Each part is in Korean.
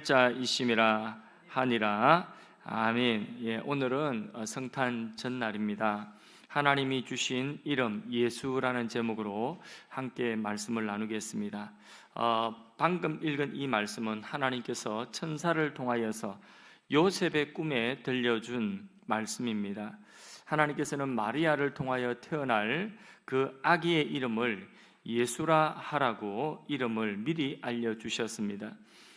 자이심이라 하니라. 아멘. 예, 오늘은 성탄 전날입니다. 하나님이 주신 이름 예수라는 제목으로 함께 말씀을 나누겠습니다. 방금 읽은 이 말씀은 하나님께서 천사를 통하여서 요셉의 꿈에 들려준 말씀입니다. 하나님께서는 마리아를 통하여 태어날 그 아기의 이름을 예수라 하라고 이름을 미리 알려주셨습니다.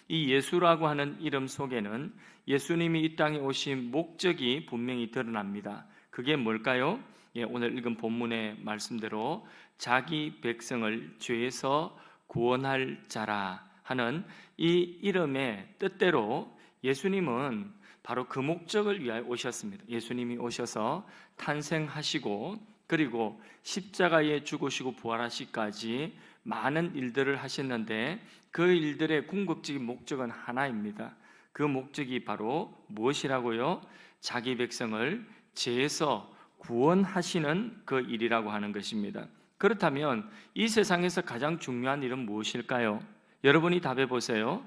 이 예수라고 하는 이름 속에는 예수님이 이 땅에 오신 목적이 분명히 드러납니다. 그게 뭘까요? 예, 오늘 읽은 본문의 말씀대로 자기 백성을 죄에서 구원할 자라 하는 이 이름의 뜻대로 예수님은 바로 그 목적을 위하여 오셨습니다. 예수님이 오셔서 탄생하시고 그리고 십자가에 죽으시고 부활하시기까지 많은 일들을 하셨는데 그 일들의 궁극적인 목적은 하나입니다. 그 목적이 바로 무엇이라고요? 자기 백성을 죄에서 구원하시는 그 일이라고 하는 것입니다. 그렇다면 이 세상에서 가장 중요한 일은 무엇일까요? 여러분이 답해 보세요.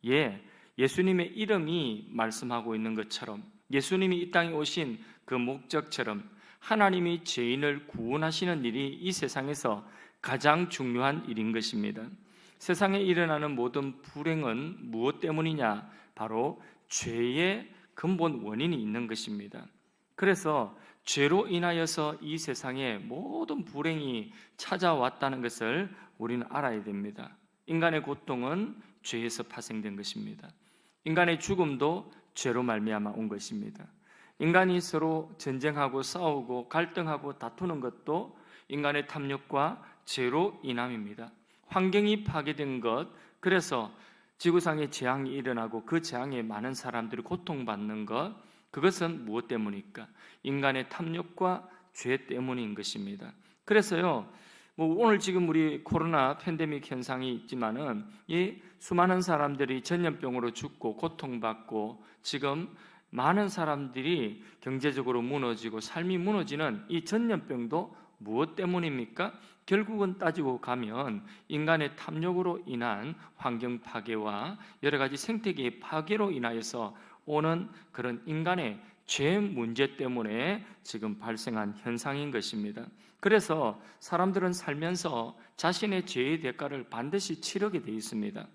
예, 예수님의 이름이 말씀하고 있는 것처럼 예수님이 이 땅에 오신 그 목적처럼 하나님이 죄인을 구원하시는 일이 이 세상에서 가장 중요한 일인 것입니다. 세상에 일어나는 모든 불행은 무엇 때문이냐? 바로 죄의 근본 원인이 있는 것입니다. 그래서 죄로 인하여서 이 세상에 모든 불행이 찾아왔다는 것을 우리는 알아야 됩니다. 인간의 고통은 죄에서 파생된 것입니다. 인간의 죽음도 죄로 말미암아 온 것입니다. 인간이 서로 전쟁하고 싸우고 갈등하고 다투는 것도 인간의 탐욕과 죄로 인함입니다. 환경이 파괴된 것, 그래서 지구상에 재앙이 일어나고 그 재앙에 많은 사람들이 고통받는 것, 그것은 무엇 때문일까? 인간의 탐욕과 죄 때문인 것입니다. 그래서요, 오늘 지금 우리 코로나 팬데믹 현상이 있지만은 이 수많은 사람들이 전염병으로 죽고 고통받고 지금 많은 사람들이 경제적으로 무너지고 삶이 무너지는 이 전염병도 무엇 때문입니까? 결국은 따지고 가면 인간의 탐욕으로 인한 환경 파괴와 여러 가지 생태계의 파괴로 인하여서 오는 그런 인간의 죄 문제 때문에 지금 발생한 현상인 것입니다. 그래서 사람들은 살면서 자신의 죄의 대가를 반드시 치르게 되어 있습니다.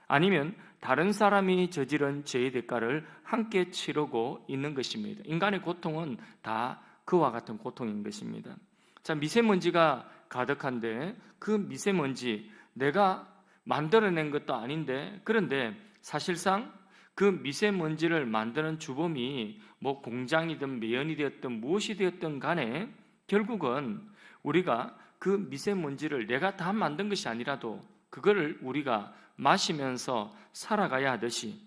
아니면 다른 사람이 저지른 죄의 대가를 함께 치르고 있는 것입니다. 인간의 고통은 다 그와 같은 고통인 것입니다. 자, 미세먼지가 가득한데 그 미세먼지 내가 만들어낸 것도 아닌데, 그런데 사실상 그 미세먼지를 만드는 주범이 공장이든 매연이 되었든 무엇이 되었든 간에 결국은 우리가 그 미세먼지를 내가 다 만든 것이 아니라도 그거를 우리가 마시면서 살아가야 하듯이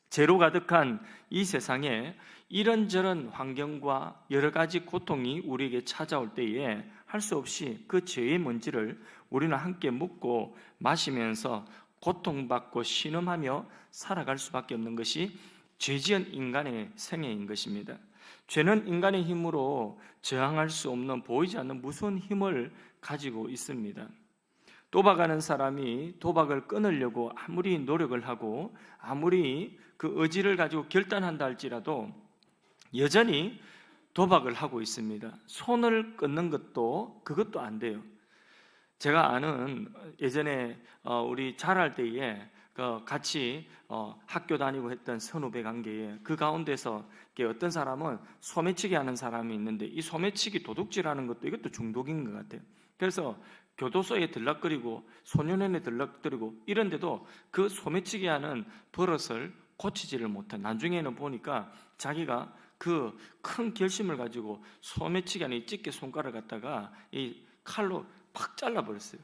죄로 가득한 이 세상에 이런저런 환경과 여러 가지 고통이 우리에게 찾아올 때에 할 수 없이 그 죄의 먼지를 우리는 함께 묻고 마시면서 고통받고 신음하며 살아갈 수밖에 없는 것이 죄지은 인간의 생애인 것입니다. 죄는 인간의 힘으로 저항할 수 없는 보이지 않는 무서운 힘을 가지고 있습니다. 도박하는 사람이 도박을 끊으려고 아무리 노력을 하고 아무리 그 의지를 가지고 결단한다 할지라도 여전히 도박을 하고 있습니다. 손을 끊는 것도 그것도 안 돼요. 제가 아는 예전에 우리 자랄 때에 같이 학교 다니고 했던 선후배 관계에 그 가운데서 어떤 사람은 소매치기 하는 사람이 있는데 이 소매치기 도둑질하는 것도 이것도 중독인 것 같아요. 그래서 교도소에 들락거리고 소년원에 들락거리고 이런데도 그 소매치기 하는 버릇을 고치지를 못해. 나중에는 보니까 자기가 그 큰 결심을 가지고 소매치기 하는 이 집게 손가락을 갖다가 이 칼로 팍 잘라버렸어요.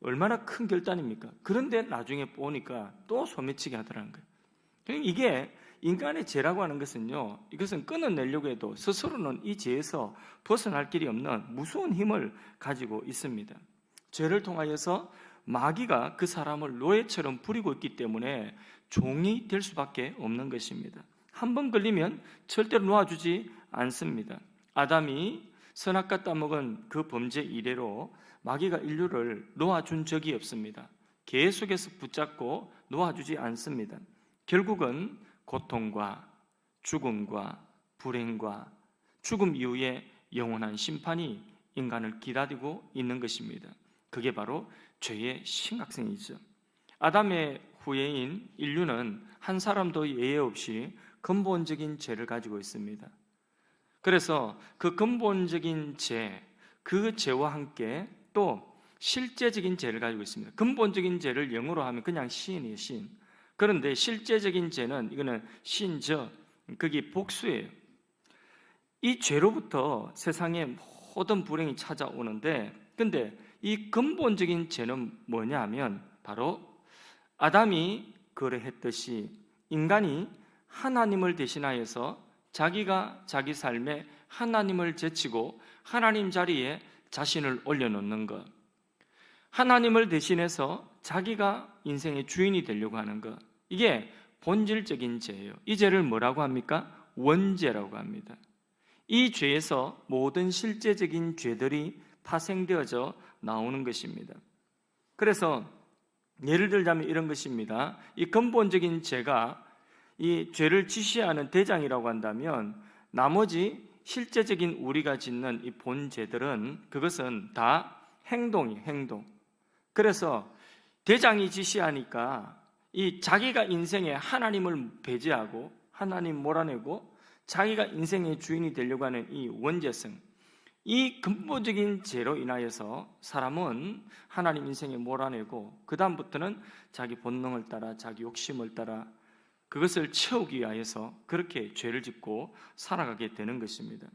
얼마나 큰 결단입니까? 그런데 나중에 보니까 또 소매치기 하더라는 거예요. 이게 인간의 죄라고 하는 것은요, 이것은 끊어내려고 해도 스스로는 이 죄에서 벗어날 길이 없는 무서운 힘을 가지고 있습니다. 죄를 통하여서 마귀가 그 사람을 노예처럼 부리고 있기 때문에 종이 될 수밖에 없는 것입니다. 한 번 걸리면 절대로 놓아주지 않습니다. 아담이 선악과 따먹은 그 범죄 이래로 마귀가 인류를 놓아준 적이 없습니다. 계속해서 붙잡고 놓아주지 않습니다. 결국은 고통과 죽음과 불행과 죽음 이후에 영원한 심판이 인간을 기다리고 있는 것입니다. 그게 바로 죄의 심각성이죠. 아담의 후예인 인류는 한 사람도 예외 없이 근본적인 죄를 가지고 있습니다. 그래서 그 근본적인 죄, 그 죄와 함께 또 실제적인 죄를 가지고 있습니다. 근본적인 죄를 영어로 하면 그냥 신이에요, 신. 그런데 실제적인 죄는 이거는 신저, 그게 복수예요. 이 죄로부터 세상에 모든 불행이 찾아오는데, 근데 이 근본적인 죄는 뭐냐 하면 바로 아담이 그러했듯이 인간이 하나님을 대신하여서 자기가 자기 삶에 하나님을 제치고 하나님 자리에 자신을 올려놓는 것, 하나님을 대신해서 자기가 인생의 주인이 되려고 하는 것, 이게 본질적인 죄예요. 이 죄를 뭐라고 합니까? 원죄라고 합니다. 이 죄에서 모든 실제적인 죄들이 파생되어져 나오는 것입니다. 그래서 예를 들자면 이런 것입니다. 이 근본적인 죄가 이 죄를 지시하는 대장이라고 한다면 나머지 실제적인 우리가 짓는 이 본죄들은 그것은 다 행동이에요, 행동. 그래서 대장이 지시하니까 이 자기가 인생에 하나님을 배제하고 하나님 몰아내고 자기가 인생의 주인이 되려고 하는 이 원죄성, 이 근본적인 죄로 인하여서 사람은 하나님 인생에 몰아내고 그 다음부터는 자기 본능을 따라 자기 욕심을 따라 그것을 채우기 위하여서 그렇게 죄를 짓고 살아가게 되는 것입니다.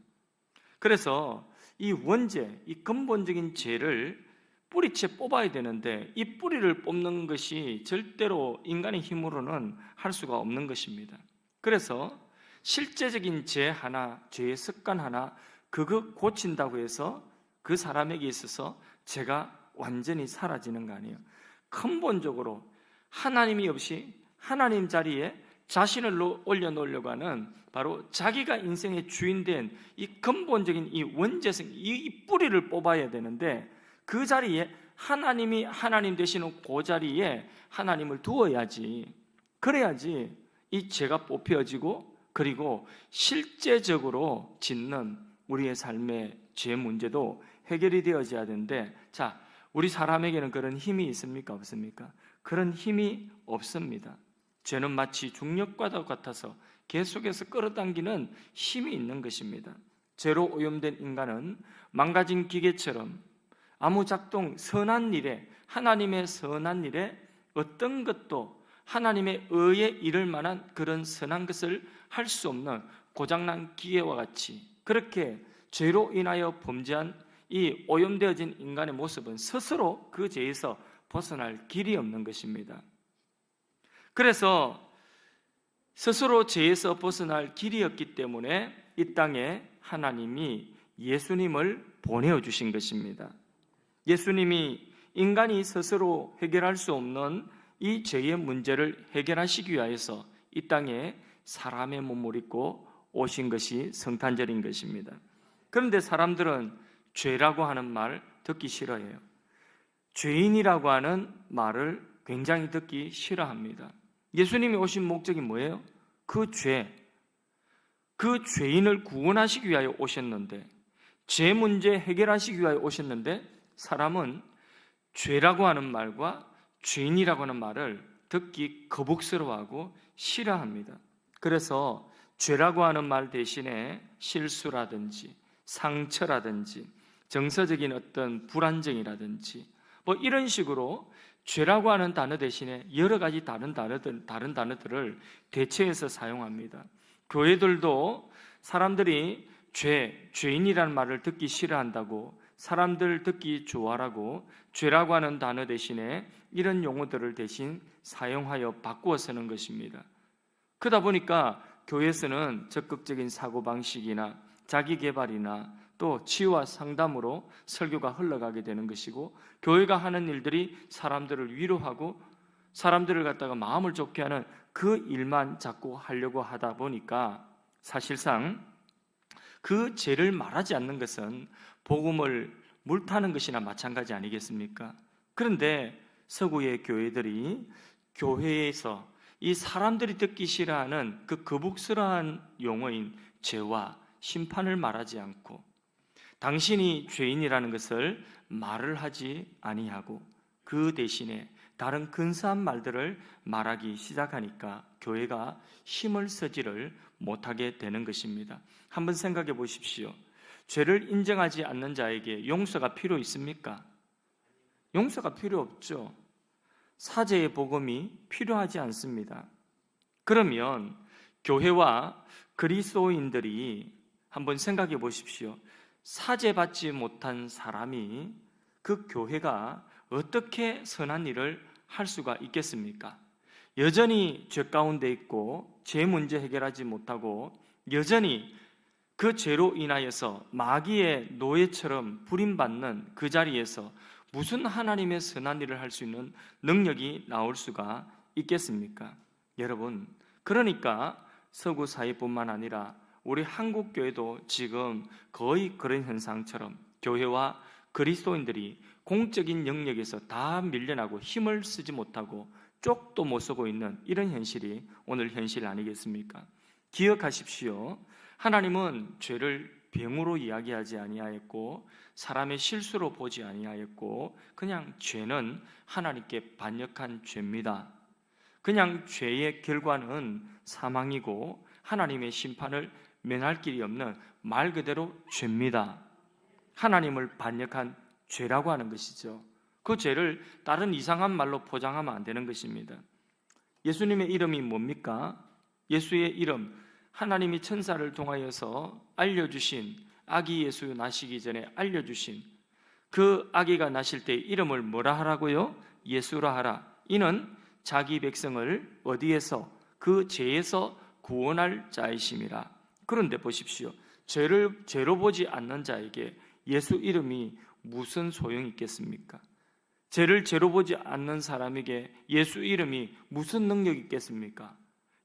그래서 이 원죄, 이 근본적인 죄를 뿌리채 뽑아야 되는데 이 뿌리를 뽑는 것이 절대로 인간의 힘으로는 할 수가 없는 것입니다. 그래서 실제적인 죄 하나, 죄의 습관 하나 그거 고친다고 해서 그 사람에게 있어서 죄가 완전히 사라지는 거 아니에요. 근본적으로 하나님이 없이 하나님 자리에 자신을 올려놓으려고 하는 바로 자기가 인생의 주인된 이 근본적인 이 원죄성, 이 뿌리를 뽑아야 되는데 그 자리에 하나님이 하나님 되시는 그 자리에 하나님을 두어야지, 그래야지 이 죄가 뽑혀지고 그리고 실제적으로 짓는 우리의 삶의 죄 문제도 해결이 되어져야 되는데, 자, 우리 사람에게는 그런 힘이 있습니까? 없습니까? 그런 힘이 없습니다. 죄는 마치 중력과도 같아서 계속해서 끌어당기는 힘이 있는 것입니다. 죄로 오염된 인간은 망가진 기계처럼 아무 작동, 선한 일에, 하나님의 선한 일에 어떤 것도 하나님의 의에 이를 만한 그런 선한 것을 할 수 없는 고장난 기계와 같이 그렇게 죄로 인하여 범죄한 이 오염되어진 인간의 모습은 스스로 그 죄에서 벗어날 길이 없는 것입니다. 그래서 스스로 죄에서 벗어날 길이 없기 때문에 이 땅에 하나님이 예수님을 보내어 주신 것입니다. 예수님이 인간이 스스로 해결할 수 없는 이 죄의 문제를 해결하시기 위해서 이 땅에 사람의 몸을 입고 오신 것이 성탄절인 것입니다. 그런데 사람들은 죄라고 하는 말 듣기 싫어해요. 죄인이라고 하는 말을 굉장히 듣기 싫어합니다. 예수님이 오신 목적이 뭐예요? 그 죄인을 구원하시기 위하여 오셨는데, 죄 문제 해결하시기 위하여 오셨는데 사람은 죄라고 하는 말과 죄인이라고 하는 말을 듣기 거북스러워하고 싫어합니다. 그래서 죄라고 하는 말 대신에 실수라든지 상처라든지 정서적인 어떤 불안정이라든지 뭐 이런 식으로 죄라고 하는 단어 대신에 여러 가지 다른 단어들을 대체해서 사용합니다. 교회들도 사람들이 죄인이라는 말을 듣기 싫어한다고 사람들 듣기 좋아라고 죄라고 하는 단어 대신에 이런 용어들을 대신 사용하여 바꾸어 쓰는 것입니다. 그러다 보니까 교회에서는 적극적인 사고방식이나 자기개발이나 또 치유와 상담으로 설교가 흘러가게 되는 것이고, 교회가 하는 일들이 사람들을 위로하고 사람들을 갖다가 마음을 좋게 하는 그 일만 자꾸 하려고 하다 보니까 사실상 그 죄를 말하지 않는 것은 복음을 물타는 것이나 마찬가지 아니겠습니까? 그런데 서구의 교회들이 교회에서 이 사람들이 듣기 싫어하는 그 거북스러운 용어인 죄와 심판을 말하지 않고 당신이 죄인이라는 것을 말을 하지 아니하고 그 대신에 다른 근사한 말들을 말하기 시작하니까 교회가 힘을 쓰지를 못하게 되는 것입니다. 한번 생각해 보십시오. 죄를 인정하지 않는 자에게 용서가 필요 있습니까? 용서가 필요 없죠. 사죄의 복음이 필요하지 않습니다. 그러면 교회와 그리스도인들이 한번 생각해 보십시오. 사죄받지 못한 사람이 그 교회가 어떻게 선한 일을 할 수가 있겠습니까? 여전히 죄 가운데 있고 죄 문제 해결하지 못하고 여전히 그 죄로 인하여서 마귀의 노예처럼 부림받는 그 자리에서 무슨 하나님의 선한 일을 할 수 있는 능력이 나올 수가 있겠습니까? 여러분, 그러니까 서구 사회뿐만 아니라 우리 한국 교회도 지금 거의 그런 현상처럼 교회와 그리스도인들이 공적인 영역에서 다 밀려나고 힘을 쓰지 못하고 쪽도 못 서고 있는 이런 현실이 오늘 현실 아니겠습니까? 기억하십시오. 하나님은 죄를 병으로 이야기하지 아니하였고 사람의 실수로 보지 아니하였고 그냥 죄는 하나님께 반역한 죄입니다. 그냥 죄의 결과는 사망이고 하나님의 심판을 면할 길이 없는 말 그대로 죄입니다. 하나님을 반역한 죄라고 하는 것이죠. 그 죄를 다른 이상한 말로 포장하면 안 되는 것입니다. 예수님의 이름이 뭡니까? 예수의 이름, 하나님이 천사를 통하여서 알려주신 아기 예수 나시기 전에 알려주신 그 아기가 나실 때 이름을 뭐라 하라고요? 예수라 하라. 이는 자기 백성을 어디에서? 그 죄에서 구원할 자이심이라. 그런데 보십시오. 죄로 보지 않는 자에게 예수 이름이 무슨 소용이 있겠습니까? 죄를 죄로 보지 않는 사람에게 예수 이름이 무슨 능력이 있겠습니까?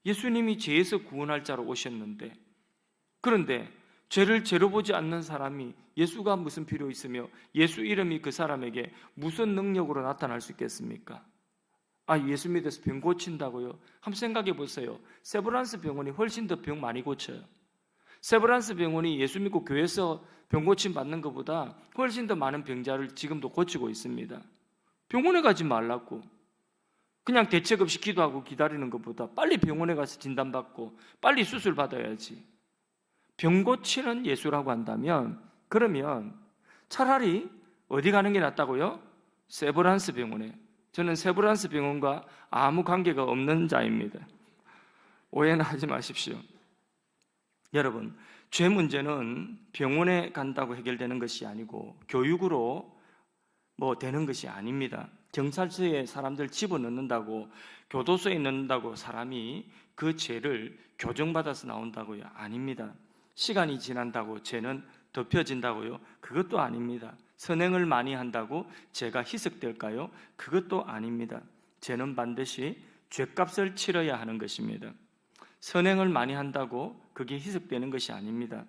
예수님이 죄에서 구원할 자로 오셨는데, 그런데 죄를 죄로 보지 않는 사람이 예수가 무슨 필요 있으며 예수 이름이 그 사람에게 무슨 능력으로 나타날 수 있겠습니까? 예수 믿어서 병 고친다고요? 한번 생각해 보세요. 세브란스 병원이 훨씬 더 병 많이 고쳐요. 세브란스 병원이 예수 믿고 교회에서 병 고침 받는 것보다 훨씬 더 많은 병자를 지금도 고치고 있습니다. 병원에 가지 말라고. 그냥 대책 없이 기도하고 기다리는 것보다 빨리 병원에 가서 진단받고 빨리 수술 받아야지. 병 고치는 예수라고 한다면 그러면 차라리 어디 가는 게 낫다고요? 세브란스 병원에. 저는 세브란스 병원과 아무 관계가 없는 자입니다. 오해는 하지 마십시오. 여러분, 죄 문제는 병원에 간다고 해결되는 것이 아니고 교육으로 되는 것이 아닙니다. 경찰서에 사람들 집어넣는다고, 교도소에 넣는다고 사람이 그 죄를 교정받아서 나온다고요? 아닙니다. 시간이 지난다고 죄는 덮여진다고요? 그것도 아닙니다. 선행을 많이 한다고 죄가 희석될까요? 그것도 아닙니다. 죄는 반드시 죄값을 치러야 하는 것입니다. 선행을 많이 한다고 그게 희석되는 것이 아닙니다.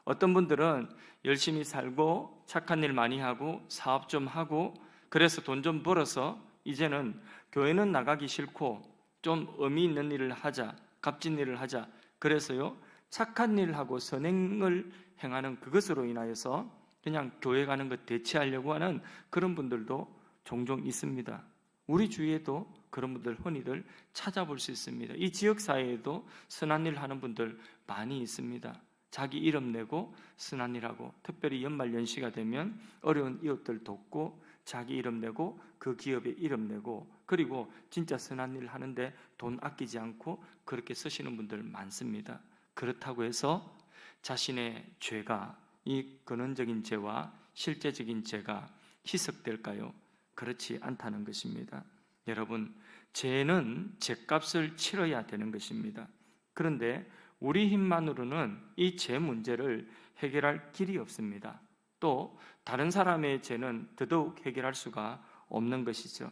어떤 분들은 열심히 살고 착한 일 많이 하고 사업 좀 하고 그래서 돈 좀 벌어서 이제는 교회는 나가기 싫고 좀 의미 있는 일을 하자, 값진 일을 하자. 그래서요, 착한 일을 하고 선행을 행하는 그것으로 인하여서 그냥 교회 가는 것 대체하려고 하는 그런 분들도 종종 있습니다. 우리 주위에도 그런 분들 흔히들 찾아볼 수 있습니다. 이 지역사회에도 선한 일 하는 분들 많이 있습니다. 자기 이름 내고 선한 일하고, 특별히 연말연시가 되면 어려운 이웃들 돕고 자기 이름 내고 그 기업에 이름 내고, 그리고 진짜 선한 일 하는데 돈 아끼지 않고 그렇게 쓰시는 분들 많습니다. 그렇다고 해서 자신의 죄가, 이 근원적인 죄와 실제적인 죄가 희석될까요? 그렇지 않다는 것입니다. 여러분, 죄는 죄값을 치러야 되는 것입니다. 그런데 우리 힘만으로는 이 죄 문제를 해결할 길이 없습니다. 또 다른 사람의 죄는 더더욱 해결할 수가 없는 것이죠.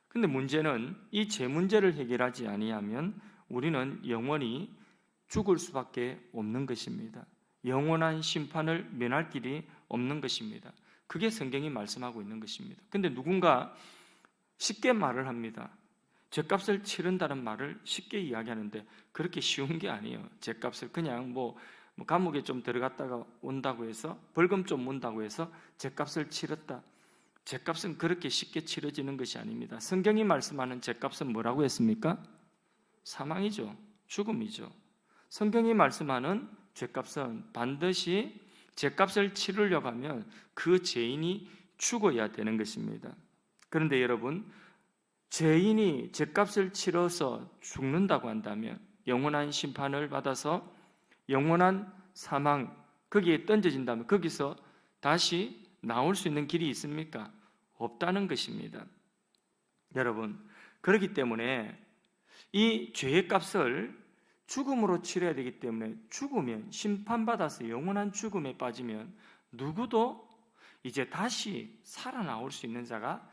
그런데 문제는 이 죄 문제를 해결하지 아니하면 우리는 영원히 죽을 수밖에 없는 것입니다. 영원한 심판을 면할 길이 없는 것입니다. 그게 성경이 말씀하고 있는 것입니다. 그런데 누군가 쉽게 말을 합니다. 죗값을 치른다는 말을 쉽게 이야기하는데 그렇게 쉬운 게 아니에요. 죗값을 그냥 뭐 감옥에 좀 들어갔다가 온다고 해서 벌금 좀 문다고 해서 죗값을 치렀다. 죗값은 그렇게 쉽게 치러지는 것이 아닙니다. 성경이 말씀하는 죗값은 뭐라고 했습니까? 사망이죠. 죽음이죠. 성경이 말씀하는 죗값은 반드시 죗값을 치르려고 하면 그 죄인이 죽어야 되는 것입니다. 그런데 여러분, 죄인이 죗값을 치러서 죽는다고 한다면, 영원한 심판을 받아서 영원한 사망, 거기에 던져진다면 거기서 다시 나올 수 있는 길이 있습니까? 없다는 것입니다. 여러분, 그렇기 때문에 이 죄의 값을 죽음으로 치러야 되기 때문에 죽으면, 심판받아서 영원한 죽음에 빠지면 누구도 이제 다시 살아나올 수 있는 자가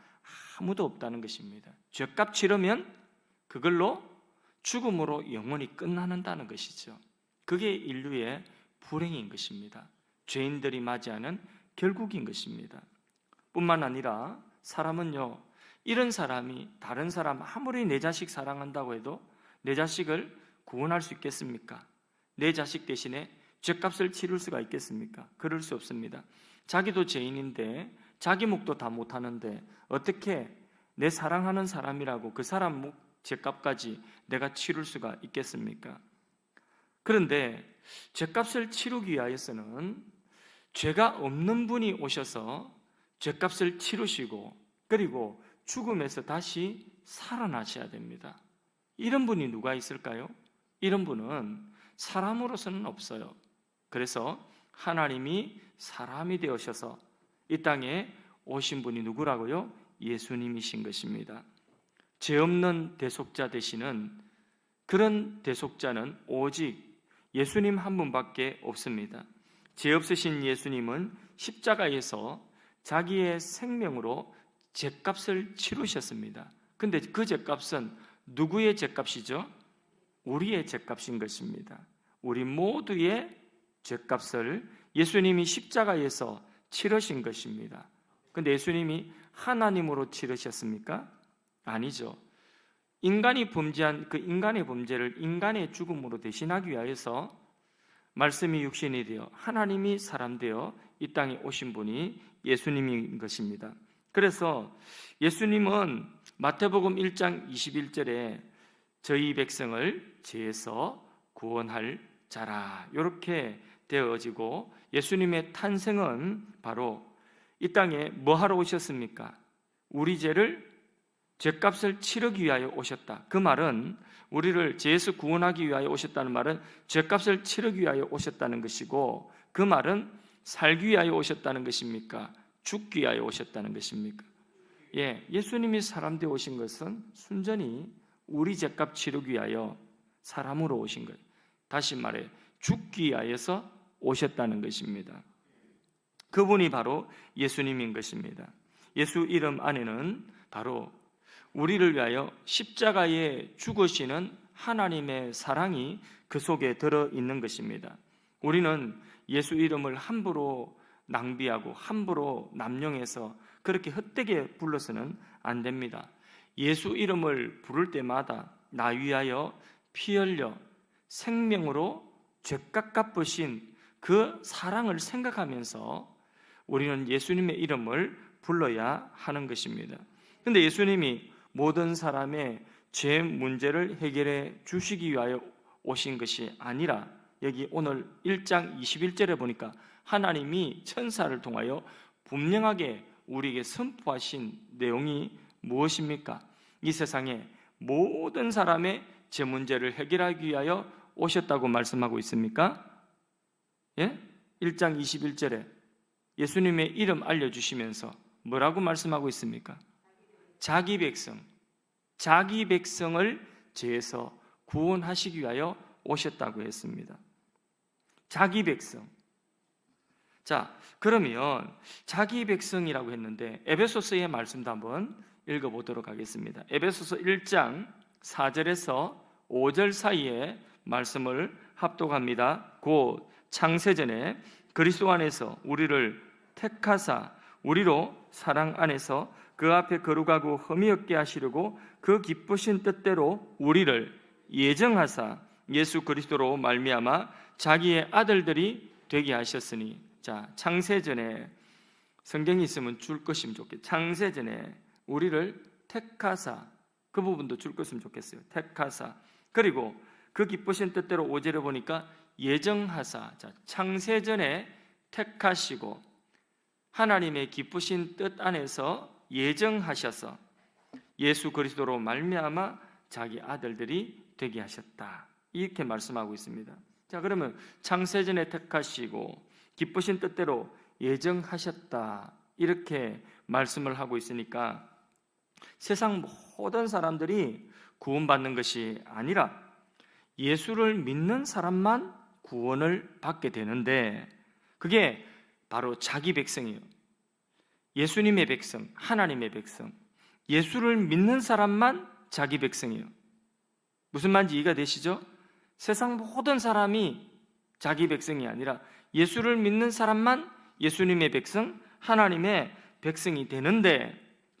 아무도 없다는 것입니다. 죄값 치르면 그걸로 죽음으로 영원히 끝나는다는 것이죠. 그게 인류의 불행인 것입니다. 죄인들이 맞이하는 결국인 것입니다. 뿐만 아니라 사람은요, 이런 사람이 다른 사람, 아무리 내 자식 사랑한다고 해도 내 자식을 구원할 수 있겠습니까? 내 자식 대신에 죄값을 치를 수가 있겠습니까? 그럴 수 없습니다. 자기도 죄인인데 자기 몫도 다 못하는데 어떻게 내 사랑하는 사람이라고 그 사람 몫 죄값까지 내가 치를 수가 있겠습니까? 그런데 죄값을 치르기 위하여서는 죄가 없는 분이 오셔서 죄값을 치르시고 그리고 죽음에서 다시 살아나셔야 됩니다. 이런 분이 누가 있을까요? 이런 분은 사람으로서는 없어요. 그래서 하나님이 사람이 되어셔서 이 땅에 오신 분이 누구라고요? 예수님이신 것입니다. 죄 없는 대속자 되시는 그런 대속자는 오직 예수님 한 분밖에 없습니다. 죄 없으신 예수님은 십자가에서 자기의 생명으로 죄값을 치르셨습니다. 근데 그 죄값은 누구의 죄값이죠? 우리의 죄값인 것입니다. 우리 모두의 죄값을 예수님이 십자가에서 치르신 것입니다. 근데 예수님이 하나님으로 치르셨습니까? 아니죠. 인간이 범죄한 그 인간의 범죄를 인간의 죽음으로 대신하기 위하여서 말씀이 육신이 되어 하나님이 사람 되어 이 땅에 오신 분이 예수님인 것입니다. 그래서 예수님은 마태복음 1장 21절에 저희 백성을 죄에서 구원할 자라 이렇게 되어지고 예수님의 탄생은 바로 이 땅에 뭐 하러 오셨습니까? 우리 죄값을 치르기 위하여 오셨다. 그 말은 우리를 죄에서 구원하기 위하여 오셨다는 말은 죄값을 치르기 위하여 오셨다는 것이고 그 말은 살기 위하여 오셨다는 것입니까? 죽기 위하여 오셨다는 것입니까? 예수님이 사람 되어 오신 것은 순전히 우리 죄값 치르기 위하여 사람으로 오신 거예요. 다시 말해 죽기 위하여서 오셨다는 것입니다. 그분이 바로 예수님인 것입니다. 예수 이름 안에는 바로 우리를 위하여 십자가에 죽으시는 하나님의 사랑이 그 속에 들어있는 것입니다. 우리는 예수 이름을 함부로 낭비하고 함부로 남용해서 그렇게 헛되게 불러서는 안 됩니다. 예수 이름을 부를 때마다 나 위하여 피 흘려 생명으로 죄값 갚으신 그 사랑을 생각하면서 우리는 예수님의 이름을 불러야 하는 것입니다. 그런데 예수님이 모든 사람의 죄 문제를 해결해 주시기 위하여 오신 것이 아니라 여기 오늘 1장 21절에 보니까 하나님이 천사를 통하여 분명하게 우리에게 선포하신 내용이 무엇입니까? 이 세상에 모든 사람의 죄 문제를 해결하기 위하여 오셨다고 말씀하고 있습니까? 1장 21절에 예수님의 이름 알려주시면서 뭐라고 말씀하고 있습니까? 자기 백성을 죄에서 구원하시기 위하여 오셨다고 했습니다. 자기 백성. 자, 그러면 자기 백성이라고 했는데 에베소서의 말씀도 한번 읽어보도록 하겠습니다. 에베소서 1장 4절에서 5절 사이에 말씀을 합독합니다. 곧 창세전에 그리스도 안에서 우리를 택하사 우리로 사랑 안에서 그 앞에 거룩하고 흠이 없게 하시려고 그 기쁘신 뜻대로 우리를 예정하사 예수 그리스도로 말미암아 자기의 아들들이 되게 하셨으니. 자, 창세전에 성경이 있으면 줄 것이면 좋겠어요. 창세전에 우리를 택하사, 그 부분도 줄 것이면 좋겠어요. 택하사. 그리고 그 기쁘신 뜻대로 5절에 보니까 예정하사. 자, 창세전에 택하시고 하나님의 기쁘신 뜻 안에서 예정하셔서 예수 그리스도로 말미암아 자기 아들들이 되게 하셨다. 이렇게 말씀하고 있습니다. 자, 그러면 창세전에 택하시고 기쁘신 뜻대로 예정하셨다, 이렇게 말씀을 하고 있으니까 세상 모든 사람들이 구원받는 것이 아니라 예수를 믿는 사람만 구원을 받게 되는데, 그게 바로 자기 백성이에요. 예수님의 백성, 하나님의 백성, 예수를 믿는 사람만 자기 백성이에요. 무슨 말인지 이해가 되시죠? 세상 모든 사람이 자기 백성이 아니라 예수를 믿는 사람만 예수님의 백성, 하나님의 백성이 되는데,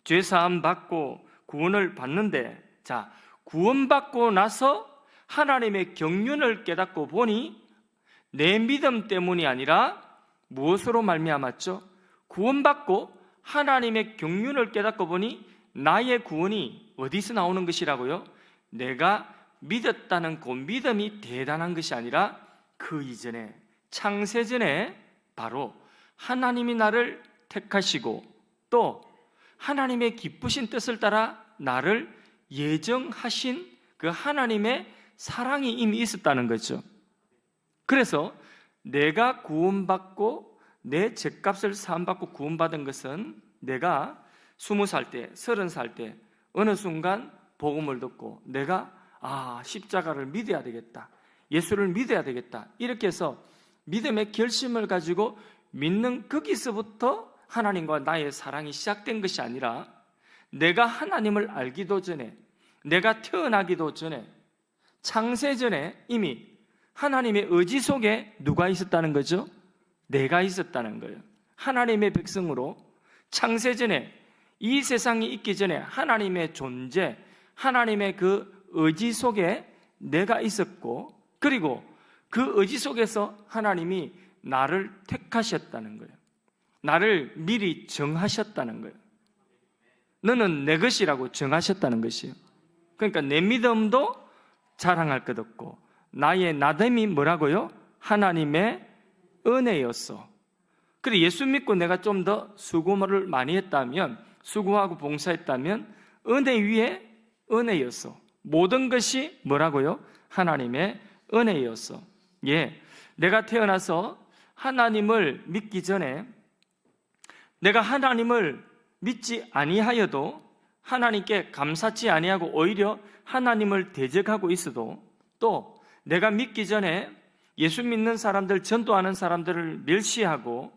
죄사함 받고 구원을 받는데, 자, 구원받고 나서 하나님의 경륜을 깨닫고 보니 내 믿음 때문이 아니라 무엇으로 말미암았죠? 구원받고 하나님의 경륜을 깨닫고 보니 나의 구원이 어디서 나오는 것이라고요? 내가 믿었다는 그 믿음이 대단한 것이 아니라 그 이전에, 창세전에 바로 하나님이 나를 택하시고 또 하나님의 기쁘신 뜻을 따라 나를 예정하신 그 하나님의 사랑이 이미 있었다는 거죠. 그래서 내가 구원받고 내 죄값을 사함받고 구원받은 것은 내가 20살 때, 30살 때 어느 순간 복음을 듣고 내가 십자가를 믿어야 되겠다, 예수를 믿어야 되겠다, 이렇게 해서 믿음의 결심을 가지고 믿는 거기서부터 하나님과 나의 사랑이 시작된 것이 아니라, 내가 하나님을 알기도 전에, 내가 태어나기도 전에, 창세전에 이미 하나님의 의지 속에 누가 있었다는 거죠? 내가 있었다는 거예요. 하나님의 백성으로 창세전에, 이 세상이 있기 전에 하나님의 존재, 하나님의 그 의지 속에 내가 있었고, 그리고 그 의지 속에서 하나님이 나를 택하셨다는 거예요. 나를 미리 정하셨다는 거예요. 너는 내 것이라고 정하셨다는 것이에요. 그러니까 내 믿음도 자랑할 것 없고 나의 나됨이 뭐라고요? 하나님의 은혜였어. 그리고 예수 믿고 내가 좀 더 수고를 많이 했다면, 수고하고 봉사했다면 은혜 위에 은혜였어. 모든 것이 뭐라고요? 하나님의 은혜였어. 예, 내가 태어나서 하나님을 믿기 전에, 내가 하나님을 믿지 아니하여도 하나님께 감사치 아니하고 오히려 하나님을 대적하고 있어도, 또 내가 믿기 전에 예수 믿는 사람들, 전도하는 사람들을 멸시하고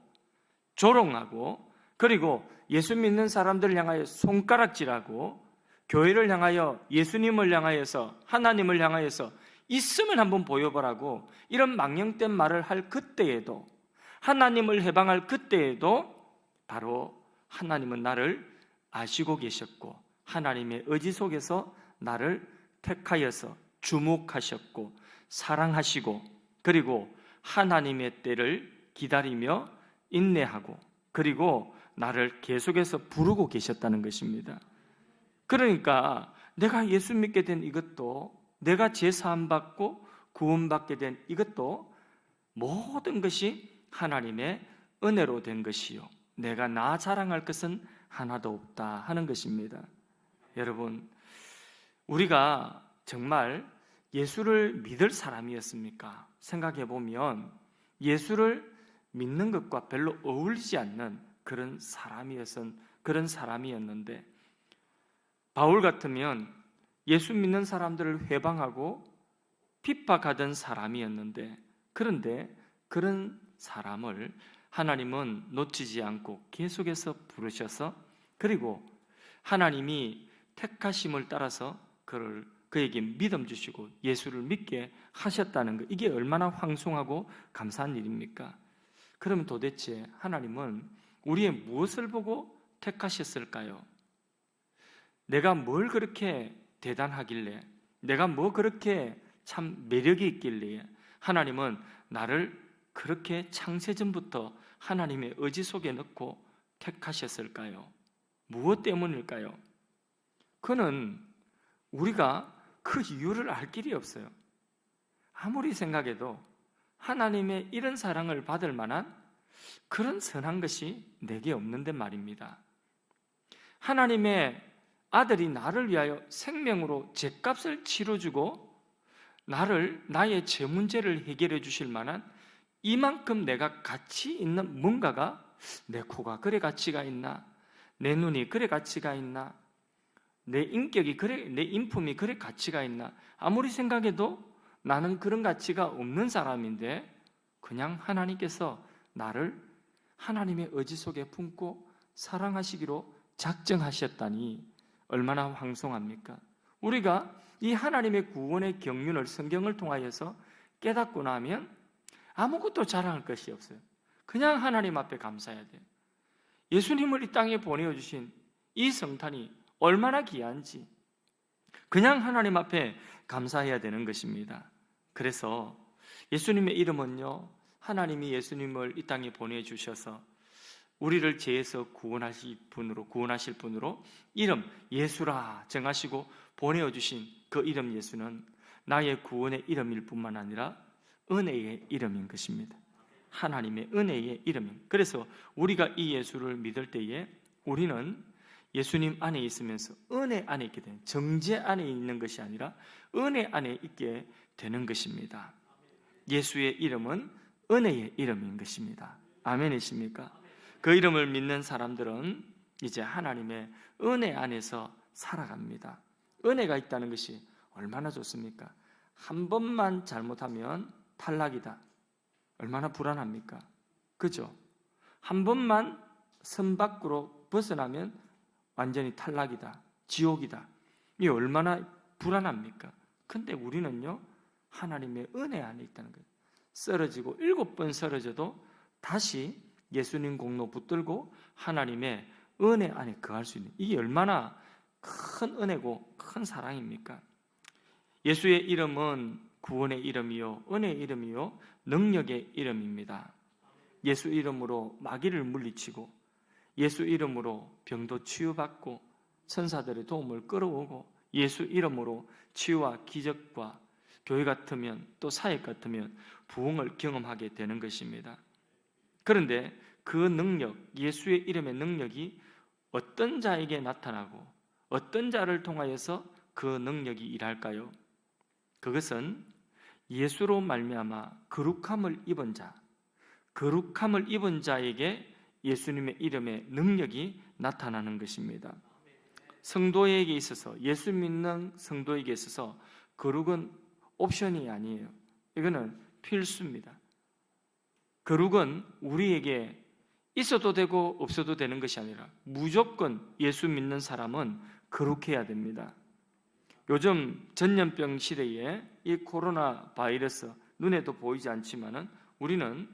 조롱하고, 그리고 예수 믿는 사람들을 향하여 손가락질하고, 교회를 향하여, 예수님을 향하여서, 하나님을 향하여서 있으면 한번 보여보라고 이런 망령된 말을 할 그때에도, 하나님을 해방할 그때에도 바로 하나님은 나를 아시고 계셨고 하나님의 의지 속에서 나를 택하여서 주목하셨고 사랑하시고, 그리고 하나님의 때를 기다리며 인내하고, 그리고 나를 계속해서 부르고 계셨다는 것입니다. 그러니까 내가 예수 믿게 된 이것도, 내가 제사함 받고 구원받게 된 이것도 모든 것이 하나님의 은혜로 된 것이요, 내가 나 자랑할 것은 하나도 없다 하는 것입니다. 여러분, 우리가 정말 예수를 믿을 사람이었습니까? 생각해 보면 예수를 믿는 것과 별로 어울리지 않는 그런 사람이었는데, 바울 같으면 예수 믿는 사람들을 회방하고 핍박하던 사람이었는데, 그런데 그런 사람을 하나님은 놓치지 않고 계속해서 부르셔서, 그리고 하나님이 택하심을 따라서 그에게 믿음 주시고 예수를 믿게 하셨다는 것, 이게 얼마나 황송하고 감사한 일입니까? 그러면 도대체 하나님은 우리의 무엇을 보고 택하셨을까요? 내가 뭘 그렇게 대단하길래, 내가 뭐 그렇게 참 매력이 있길래 하나님은 나를 그렇게 창세전부터 하나님의 의지 속에 넣고 택하셨을까요? 무엇 때문일까요? 그는 우리가 그 이유를 알 길이 없어요. 아무리 생각해도 하나님의 이런 사랑을 받을 만한 그런 선한 것이 내게 없는데 말입니다. 하나님의 아들이 나를 위하여 생명으로 죗값을 치러주고 나의 죄 문제를 해결해 주실 만한 이만큼 내가 가치 있는 뭔가가, 내 코가 그래 가치가 있나? 내 눈이 그래 가치가 있나? 내 인격이 그래, 내 인품이 그래 가치가 있나? 아무리 생각해도 나는 그런 가치가 없는 사람인데 그냥 하나님께서 나를 하나님의 의지 속에 품고 사랑하시기로 작정하셨다니 얼마나 황송합니까? 우리가 이 하나님의 구원의 경륜을 성경을 통하여서 깨닫고 나면 아무것도 자랑할 것이 없어요. 그냥 하나님 앞에 감사해야 돼요. 예수님을 이 땅에 보내주신 이 성탄이 얼마나 귀한지 그냥 하나님 앞에 감사해야 되는 것입니다. 그래서 예수님의 이름은요, 하나님이 예수님을 이 땅에 보내주셔서 우리를 죄에서 구원하실 분으로 이름 예수라 정하시고 보내어주신 그 이름 예수는 나의 구원의 이름일 뿐만 아니라 은혜의 이름인 것입니다. 하나님의 은혜의 이름입니다. 그래서 우리가 이 예수를 믿을 때에 우리는 예수님 안에 있으면서 은혜 안에 있게 되는, 정죄 안에 있는 것이 아니라 은혜 안에 있게 되는 것입니다. 예수의 이름은 은혜의 이름인 것입니다. 아멘이십니까? 그 이름을 믿는 사람들은 이제 하나님의 은혜 안에서 살아갑니다. 은혜가 있다는 것이 얼마나 좋습니까? 한 번만 잘못하면 탈락이다. 얼마나 불안합니까? 그죠? 한 번만 선 밖으로 벗어나면 완전히 탈락이다. 지옥이다. 이게 얼마나 불안합니까? 근데 우리는요, 하나님의 은혜 안에 있다는 거예요. 쓰러지고 7번 쓰러져도 다시 예수님 공로 붙들고 하나님의 은혜 안에 거할 수 있는, 이게 얼마나 큰 은혜고 큰 사랑입니까? 예수의 이름은 구원의 이름이요, 은혜의 이름이요, 능력의 이름입니다. 예수 이름으로 마귀를 물리치고 예수 이름으로 병도 치유받고 천사들의 도움을 끌어오고 예수 이름으로 치유와 기적과 교회 같으면 또 사역 같으면 부흥을 경험하게 되는 것입니다. 그런데 그 능력, 예수의 이름의 능력이 어떤 자에게 나타나고 어떤 자를 통하여서 그 능력이 일할까요? 그것은 예수로 말미암아 거룩함을 입은 자, 거룩함을 입은 자에게 예수님의 이름의 능력이 나타나는 것입니다. 성도에게 있어서, 예수 믿는 성도에게 있어서 거룩은 옵션이 아니에요. 이거는 필수입니다. 거룩은 우리에게 있어도 되고 없어도 되는 것이 아니라 무조건 예수 믿는 사람은 거룩해야 됩니다. 요즘 전염병 시대에 이 코로나 바이러스 눈에도 보이지 않지만은 우리는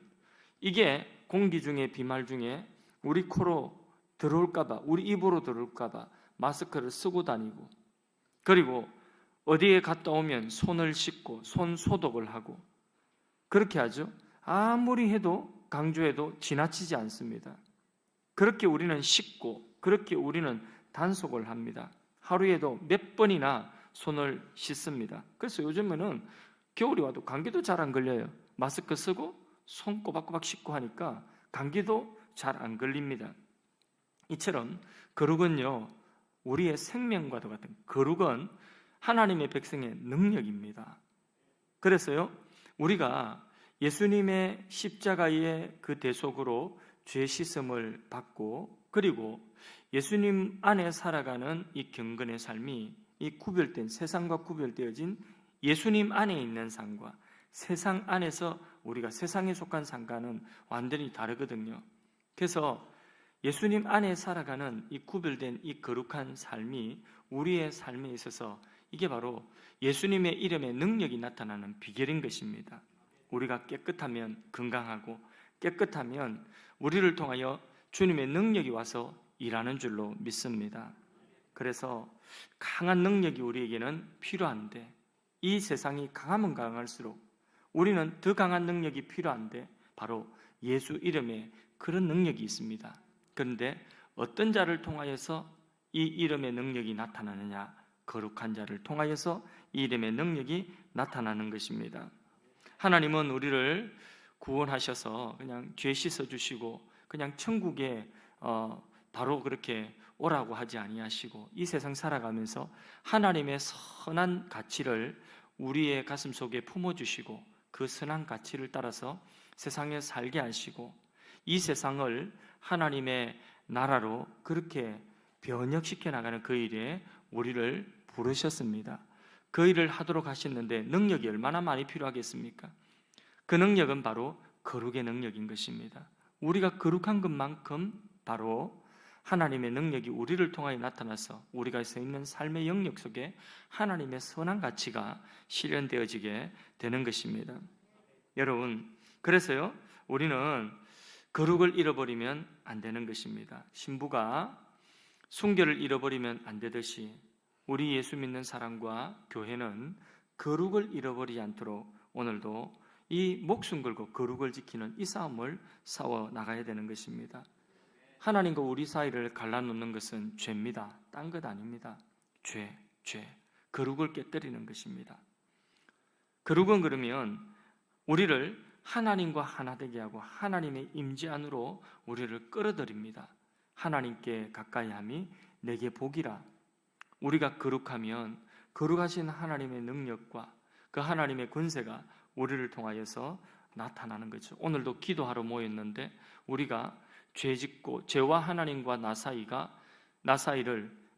이게 공기 중에 비말 중에 우리 코로 들어올까봐, 우리 입으로 들어올까봐 마스크를 쓰고 다니고, 그리고 어디에 갔다 오면 손을 씻고 손 소독을 하고 그렇게 하죠. 아무리 해도 강조해도 지나치지 않습니다. 그렇게 우리는 씻고 그렇게 우리는 단속을 합니다. 하루에도 몇 번이나 손을 씻습니다. 그래서 요즘에는 겨울이 와도 감기도 잘 안 걸려요. 마스크 쓰고 손 꼬박꼬박 씻고 하니까 감기도 잘 안 걸립니다. 이처럼 거룩은요, 우리의 생명과도 같은, 거룩은 하나님의 백성의 능력입니다. 그래서요, 우리가 예수님의 십자가의 그 대속으로 죄 씻음을 받고, 그리고 예수님 안에 살아가는 이 경건의 삶이 이 구별된, 세상과 구별되어진 예수님 안에 있는 삶과 세상 안에서 우리가 세상에 속한 삶과는 완전히 다르거든요. 그래서 예수님 안에 살아가는 이 구별된 이 거룩한 삶이 우리의 삶에 있어서 이게 바로 예수님의 이름의 능력이 나타나는 비결인 것입니다. 우리가 깨끗하면 건강하고 깨끗하면 우리를 통하여 주님의 능력이 와서 일하는 줄로 믿습니다. 그래서 강한 능력이 우리에게는 필요한데, 이 세상이 강하면 강할수록 우리는 더 강한 능력이 필요한데, 바로 예수 이름에 그런 능력이 있습니다. 그런데 어떤 자를 통하여서 이 이름의 능력이 나타나느냐? 거룩한 자를 통하여서 이 이름의 능력이 나타나는 것입니다. 하나님은 우리를 구원하셔서 그냥 죄 씻어주시고 그냥 천국에 바로 그렇게 오라고 하지 아니하시고, 이 세상 살아가면서 하나님의 선한 가치를 우리의 가슴 속에 품어주시고, 그 선한 가치를 따라서 세상에 살게 하시고, 이 세상을 하나님의 나라로 그렇게 변혁시켜 나가는 그 일에 우리를 부르셨습니다. 그 일을 하도록 하셨는데 능력이 얼마나 많이 필요하겠습니까? 그 능력은 바로 거룩의 능력인 것입니다. 우리가 거룩한 것만큼 바로 하나님의 능력이 우리를 통하여 나타나서 우리가 서 있는 삶의 영역 속에 하나님의 선한 가치가 실현되어지게 되는 것입니다. 여러분, 그래서요, 우리는 거룩을 잃어버리면 안 되는 것입니다. 신부가 순결을 잃어버리면 안 되듯이 우리 예수 믿는 사람과 교회는 거룩을 잃어버리지 않도록 오늘도 이 목숨 걸고 거룩을 지키는 이 싸움을 싸워 나가야 되는 것입니다. 하나님과 우리 사이를 갈라놓는 것은 죄입니다. 딴 것 아닙니다. 죄. 거룩을 깨뜨리는 것입니다. 거룩은 그러면 우리를 하나님과 하나 되게 하고 하나님의 임재 안으로 우리를 끌어들입니다. 하나님께 가까이 함이 내게 복이라. 우리가 거룩하면 거룩하신 하나님의 능력과 그 하나님의 권세가 우리를 통하여서 나타나는 거죠. 오늘도 기도하러 모였는데 우리가 죄짓고 죄와 하나님과 나 사이가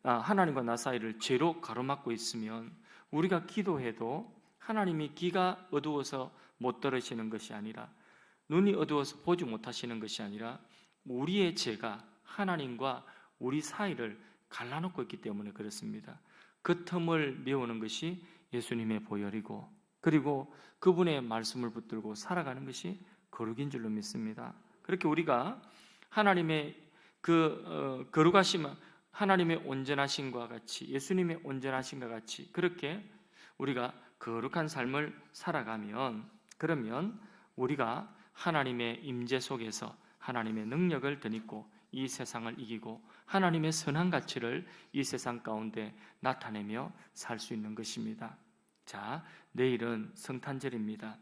하나님과 나 사이를 죄로 가로막고 있으면 우리가 기도해도 하나님이 귀가 어두워서 못 들으시는 것이 아니라, 눈이 어두워서 보지 못하시는 것이 아니라 우리의 죄가 하나님과 우리 사이를 갈라놓고 있기 때문에 그렇습니다. 그 틈을 메우는 것이 예수님의 보혈이고, 그리고 그분의 말씀을 붙들고 살아가는 것이 거룩인 줄로 믿습니다. 그렇게 우리가 하나님의 거룩하심, 하나님의 온전하심과 같이, 예수님의 온전하심과 같이 그렇게 우리가 거룩한 삶을 살아가면, 그러면 우리가 하나님의 임재 속에서 하나님의 능력을 덧입고 이 세상을 이기고 하나님의 선한 가치를 이 세상 가운데 나타내며 살 수 있는 것입니다. 자, 내일은 성탄절입니다.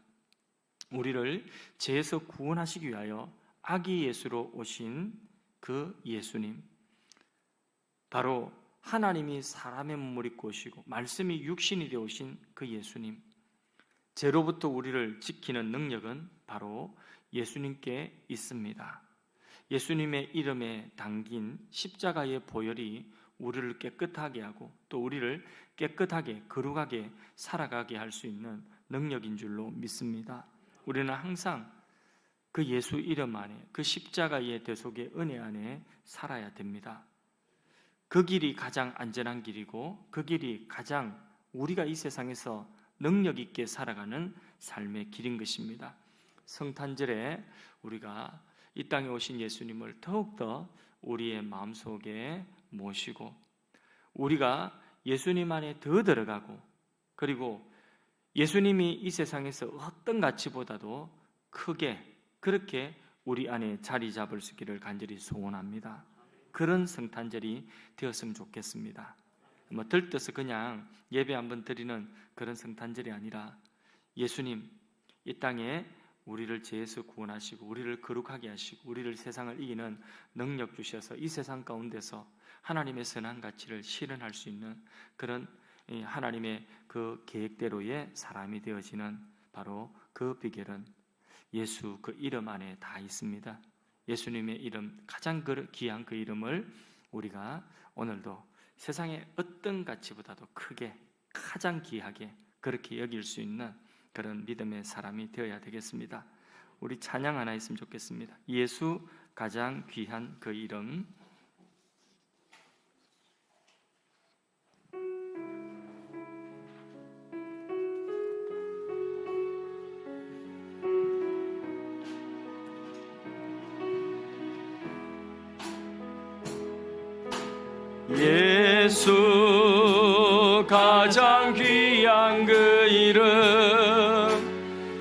우리를 죄에서 구원하시기 위하여 아기 예수로 오신 그 예수님, 바로 하나님이 사람의 몸을 입고 오시고 말씀이 육신이 되어 오신 그 예수님, 죄로부터 우리를 지키는 능력은 바로 예수님께 있습니다. 예수님의 이름에 담긴 십자가의 보혈이 우리를 깨끗하게 하고 또 우리를 깨끗하게 거룩하게 살아가게 할 수 있는 능력인 줄로 믿습니다. 우리는 항상 그 예수 이름 안에, 그 십자가의 대속의 은혜 안에 살아야 됩니다. 그 길이 가장 안전한 길이고 그 길이 가장 우리가 이 세상에서 능력 있게 살아가는 삶의 길인 것입니다. 성탄절에 우리가 이 땅에 오신 예수님을 더욱더 우리의 마음속에 모시고 우리가 예수님 안에 더 들어가고, 그리고 예수님이 이 세상에서 어떤 가치보다도 크게 그렇게 우리 안에 자리 잡을 수 있기를 간절히 소원합니다. 그런 성탄절이 되었으면 좋겠습니다. 들떠서 그냥 예배 한번 드리는 그런 성탄절이 아니라 예수님 이 땅에 우리를 죄에서 구원하시고 우리를 거룩하게 하시고 우리를 세상을 이기는 능력 주셔서 이 세상 가운데서 하나님의 선한 가치를 실현할 수 있는 그런 하나님의 그 계획대로의 사람이 되어지는 바로 그 비결은 예수 그 이름 안에 다 있습니다. 예수님의 이름, 가장 귀한 그 이름을 우리가 오늘도 세상의 어떤 가치보다도 크게 가장 귀하게 그렇게 여길 수 있는 그런 믿음의 사람이 되어야 되겠습니다. 우리 찬양 하나 했으면 좋겠습니다. 예수 가장 귀한 그 이름. 예수 예수 가장 귀한 그 이름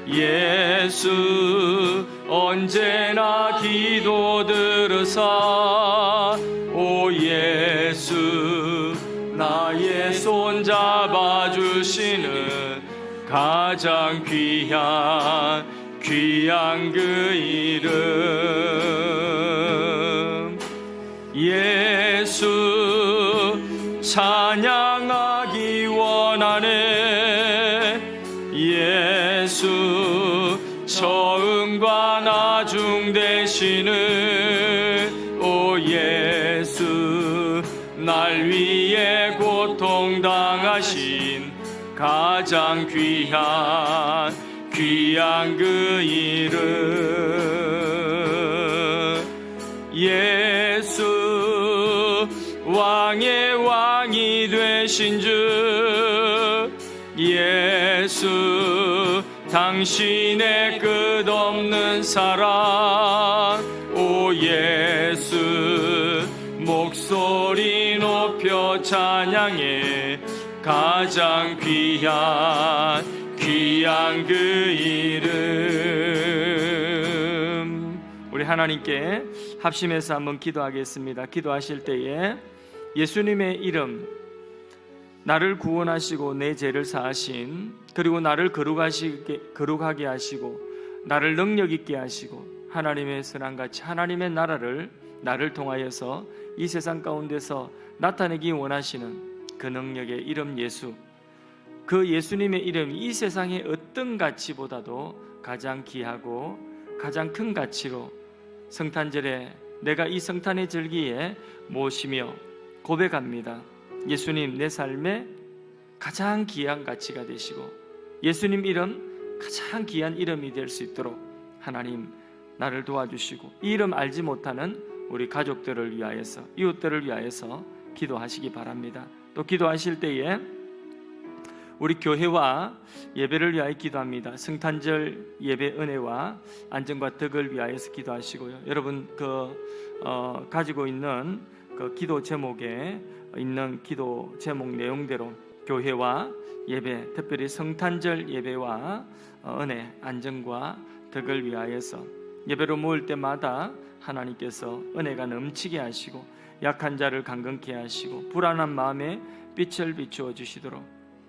예수 언제나 기도 들으사 오 예수 나의 손 잡아주시는 가장 귀한 그 이름 예수 찬양하기 원하네 예수 처음과 나중 되시는 오 예수 날 위해 고통당하신 가장 귀한 그 이름 예수 왕의 왕이 되신 주 예수 당신의 끝없는 사랑 오 예수 목소리 높여 찬양해 가장 귀한 그 이름 우리 하나님께 합심해서 한번 기도하겠습니다. 기도하실 때에 예수님의 이름 나를 구원하시고 내 죄를 사하신 그리고 나를 거룩하게 하시고 나를 능력 있게 하시고 하나님의 선함같이 하나님의 나라를 나를 통하여서 이 세상 가운데서 나타내기 원하시는 그 능력의 이름 예수 그 예수님의 이름이 이 세상의 어떤 가치보다도 가장 귀하고 가장 큰 가치로 성탄절에 내가 이 성탄의 절기에 모시며 고백합니다. 예수님 내 삶에 가장 귀한 가치가 되시고 예수님 이름 가장 귀한 이름이 될 수 있도록 하나님 나를 도와주시고 이 이름 알지 못하는 우리 가족들을 위하여서 이웃들을 위하여서 기도하시기 바랍니다. 또 기도하실 때에 우리 교회와 예배를 위하여 기도합니다. 성탄절 예배 은혜와 안전과 덕을 위하여서 기도하시고요. 여러분 가지고 있는 그 기도 제목에 있는 기도 제목 내용대로 교회와 예배, 특별히 성탄절 예배와 은혜, 안전과 덕을 위하여서 예배로 모일 때마다 하나님께서 은혜가 넘치게 하시고 약한 자를 강건케 하시고 불안한 마음에 빛을 비추어 주시도록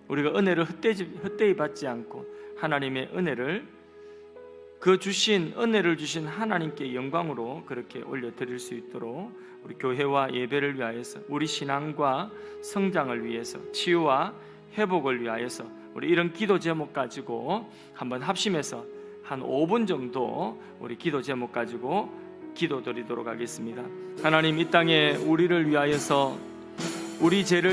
우리가 은혜를 헛되이 받지 않고 하나님의 은혜를 은혜를 주신 하나님께 영광으로 그렇게 올려드릴 수 있도록 우리 교회와 예배를 위하여서 우리 신앙과 성장을 위해서 치유와 회복을 위하여서 우리 이런 기도 제목 가지고 한번 합심해서 한 5분 정도 우리 기도 제목 가지고 기도 드리도록 하겠습니다. 하나님 이 땅에 우리를 위하여서 우리 죄를